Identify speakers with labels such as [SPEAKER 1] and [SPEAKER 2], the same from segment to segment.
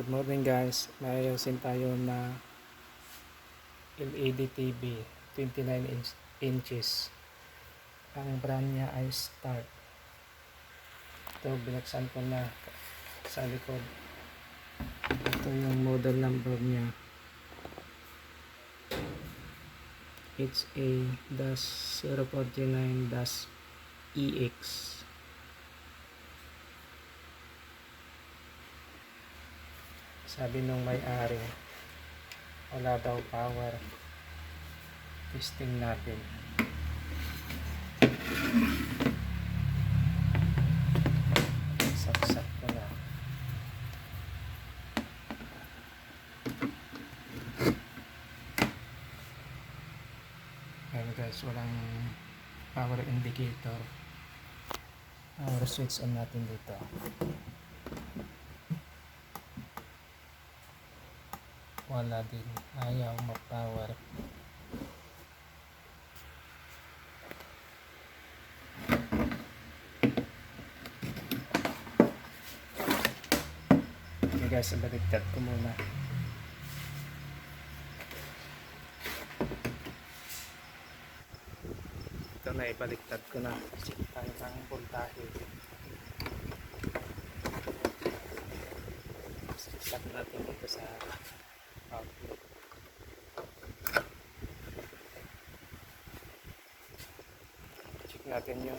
[SPEAKER 1] Good morning guys, may ayusin tayo na LED TV 29 inches. Ang brand niya ay Start. Ito binuksan ko na sa likod. Ito yung model number niya, HA-049-EX. Sabi nung may-ari, wala daw power. Testing natin. Saksak ko na. Ayan guys, walang power indicator. Power switch on natin dito. Wala din, ayaw mag-power. Okay guys, baliktad ko muna. Ito na, ibaliktad ko na. Check tayo ng voltahe. Set natin dito sa outlet. Check natin yung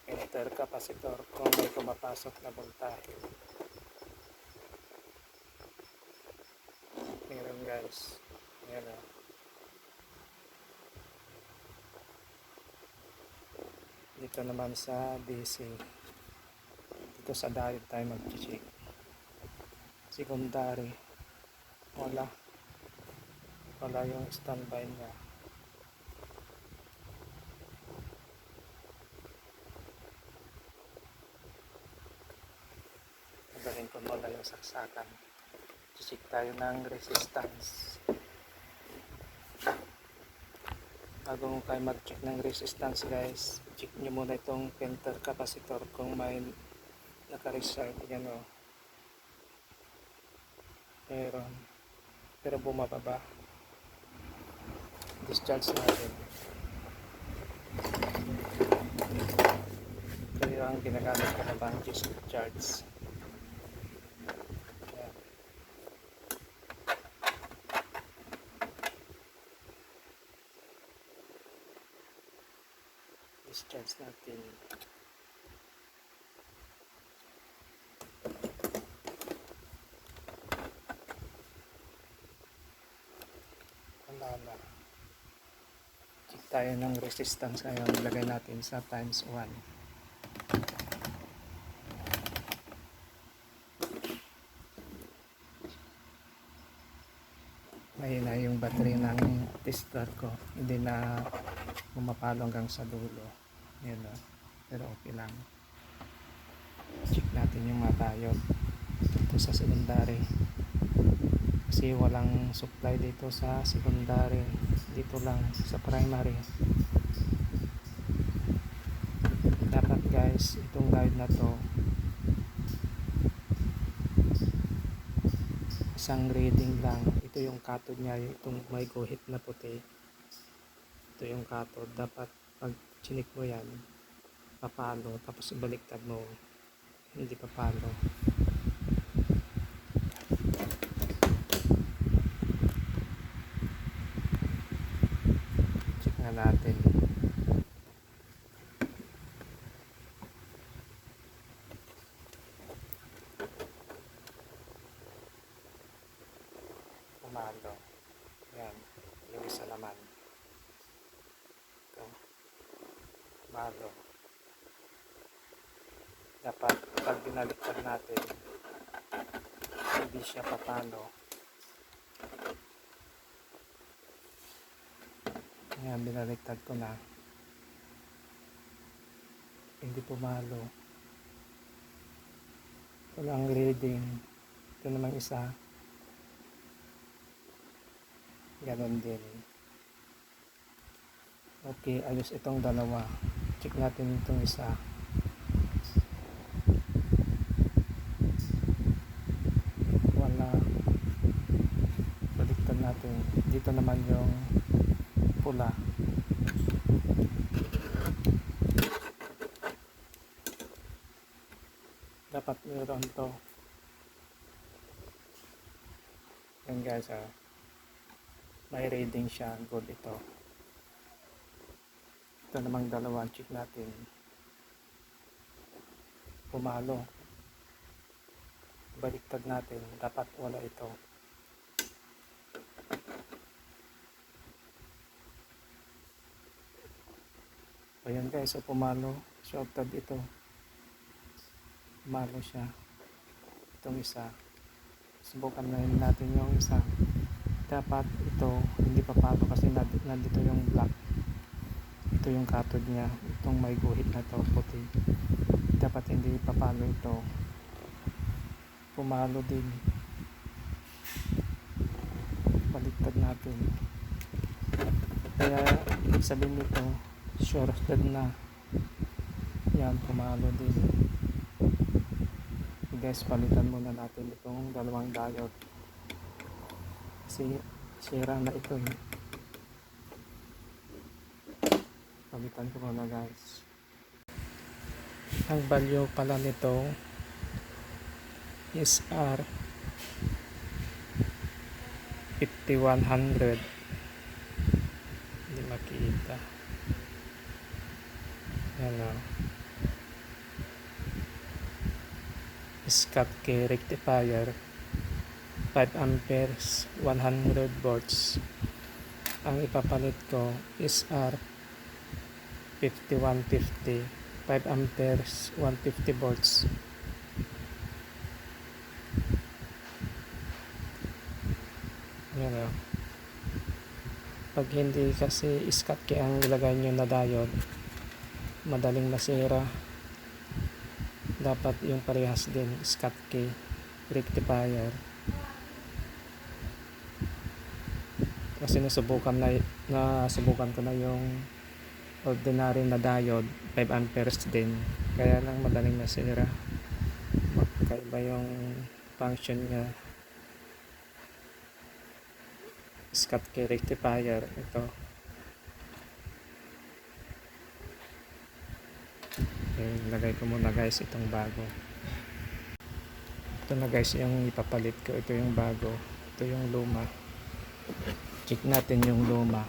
[SPEAKER 1] emitter capacitor kung may pumapasok na voltahe. Meron guys. Ayan o. Dito naman sa DC. Dito sa diode tayo mag-check. Secondary. Wala yung standby niya. Galing ko muna yung saksakan. Check tayo ng resistance. Bago mo kayo mag-check ng resistance guys, check nyo muna itong filter capacitor kung may naka-reserve. Yan o. Pero bumababa. Discharge natin. Ito yung ginagamit ko na pang discharge. Ayan. Discharge natin. Check tayo ng resistance ngayon. Ilagay natin sa times 1. Mahina yung battery ng tester ko. Hindi na pumapalo hanggang sa dulo. Yan o. Pero okay lang. Check natin yung mga diode dito sa secondary. Kasi walang supply dito sa secondary. Dito lang sa primary. Dapat guys, itong diode na to isang reading lang. Ito yung cathode niya, itong may guhit na puti. Ito yung cathode. Dapat pag chinik mo yan, papalo, tapos baliktad mo, hindi papalo. Check na natin. Pumalo. Yan, yung isa naman. Ito. Pumalo. Dapat pag binaliktad natin, hindi siya papalo. Ayan, binaliktad ko na. Hindi pumalo. Walang reading. Ito namang isa. Ganon din. Okay, ayos itong dalawa. Check natin itong isa. Wala. ito naman yung pula. Dapat meron to. Yan guys, may reading siya, good ito. Ito namang dalawang check natin. Pumalo. Baliktad natin, dapat wala ito. Ayan guys, so pumalo. Shortad ito. Pumalo siya. Itong isa. Subukan na natin yung isa. Dapat ito hindi papalo kasi nandito yung black. Ito yung cathode niya. Itong may guhit na to, puti. Dapat hindi papalo ito. Pumalo din. Baliktad natin. Kaya ibig sabihin nito, shorted na. Yan, pumalo din. Guys, palitan muna natin itong dalawang diode. Kasi sira na ito eh. Palitan ko muna guys. Ang value pala nito is R5100. Hindi makita. Yan o. Schottky rectifier 5 amperes 100 volts. Ang ipapalit ko is R5150 5 amperes 150 volts. Yan o. Pag hindi kasi Schottky ang ilagay nyo na diode, madaling masira. Dapat yung parehas din, Schottky rectifier. Kasi nasubukan ko na yung ordinary na diode 5 amperes din, kaya lang madaling masira. Magkaiba yung function niya. Schottky rectifier ito. Okay, lagay ko muna guys itong bago. Ito na guys yung ipapalit ko. Ito yung bago, ito yung luma. Check natin yung luma.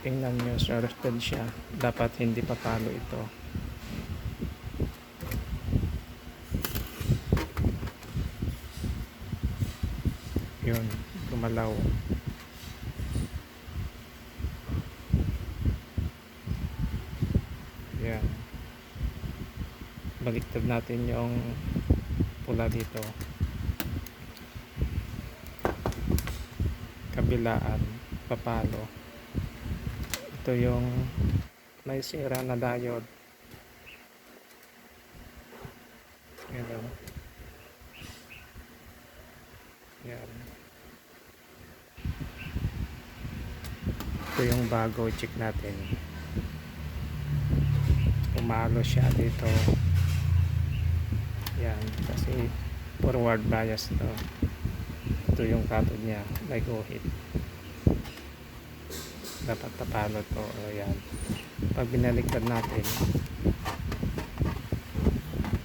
[SPEAKER 1] Tingnan nyo, shorted siya. Dapat hindi papalo ito. Yun, gumalaw. Yan. Baliktad natin yung pula dito. Kabilaan, papalo. Ito yung may sira na diode. Yan. Yan. Ito yung bago, check natin. Pumalo siya dito. Yan, kasi forward bias to. Ito yung cathode niya, may guhit. Dapat tapalo to. O yan. Pag binaliktad natin,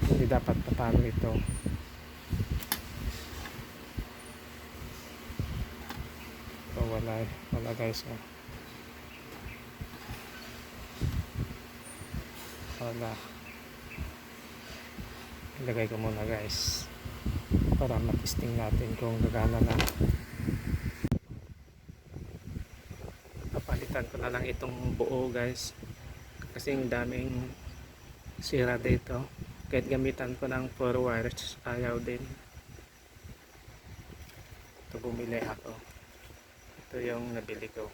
[SPEAKER 1] hindi dapat tapalo ito. So wala guys. Wala. Ilagay ko muna guys para matesting natin kung gagana na. Papalitan ko na lang itong buo guys kasi ang daming sira dito. Kahit gamitan ko ng 4 wires, ayaw din. Ito bumili ako. Ito yung nabili ko.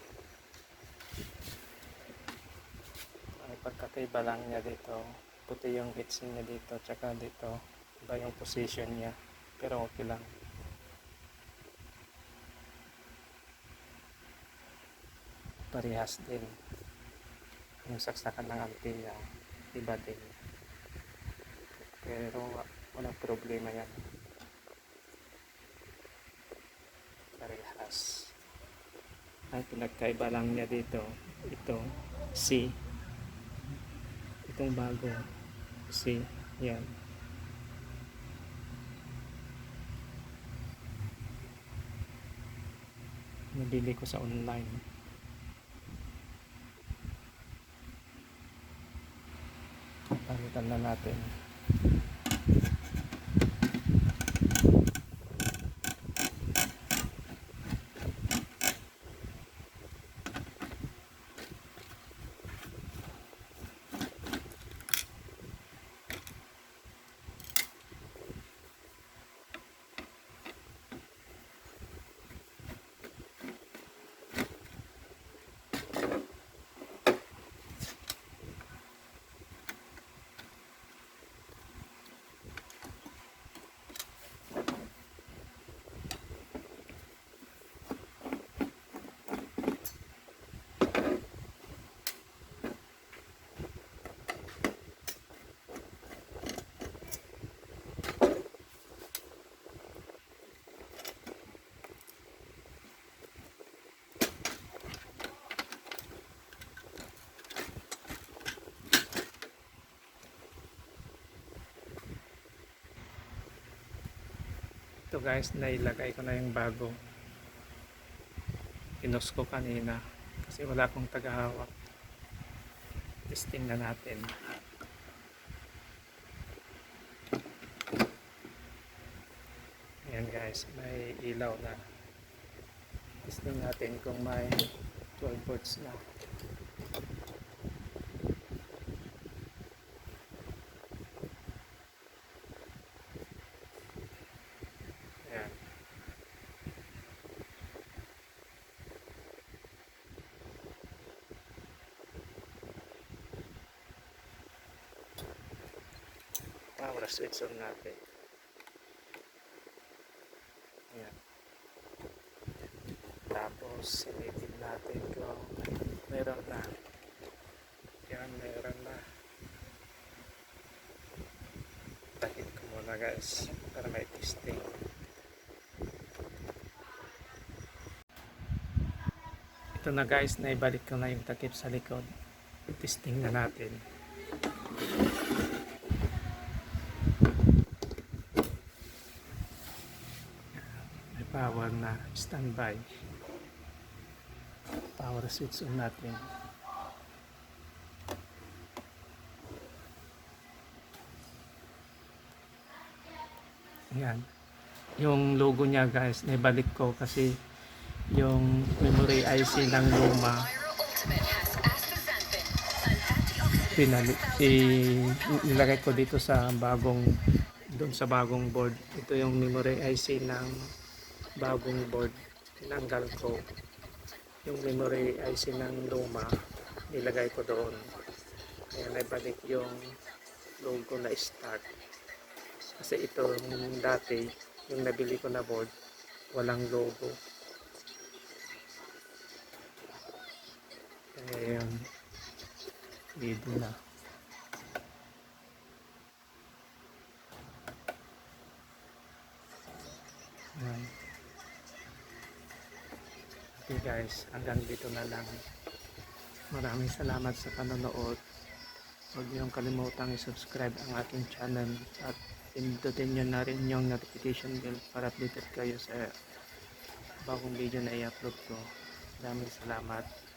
[SPEAKER 1] Ay, pagkakaiba lang niya dito. Puti yung heatsink niya dito, tsaka dito iba yung position niya, pero okay lang. Parehas din yung saksakan ng antenna, iba din, pero walang problema yan, parehas. Ang pinagkaiba lang niya dito, ito, C. Itong bago, C. Yan. Nabili ko sa online. Palitan na natin. Ito guys, nailagay ko na yung bago. Pinost ko kanina kasi wala akong tagahawak. Testing na natin. Ayan guys, may ilaw na. Testing natin kung may 12 volts na. Ayan. Power switch on natin. Ayan. Tapos silipin natin kung meron na. Yan, meron na. Takip ko muna guys para may testing. Ito na guys, naibalik ko na yung takip sa likod. Testing na natin. May power na, standby. Power switch on natin. Ayan. Yung logo niya guys, naibalik ko kasi yung memory IC ng luma nilagay ko dito sa bagong board. Ito yung memory IC ng bagong board. Tinanggal ko yung memory IC ng luma, nilagay ko doon. Kaya naibalik yung logo na start. Kasi ito yung dati, yung nabili ko na board, walang logo. Kaya yun, video na. Ayan. Okay guys, hanggang dito na lang. Maraming salamat sa panonood. Huwag niyong kalimutang i-subscribe ang aking channel at pindutin nyo na rin yung notification bell para updated kayo sa bagong video na i-upload ko. Maraming salamat.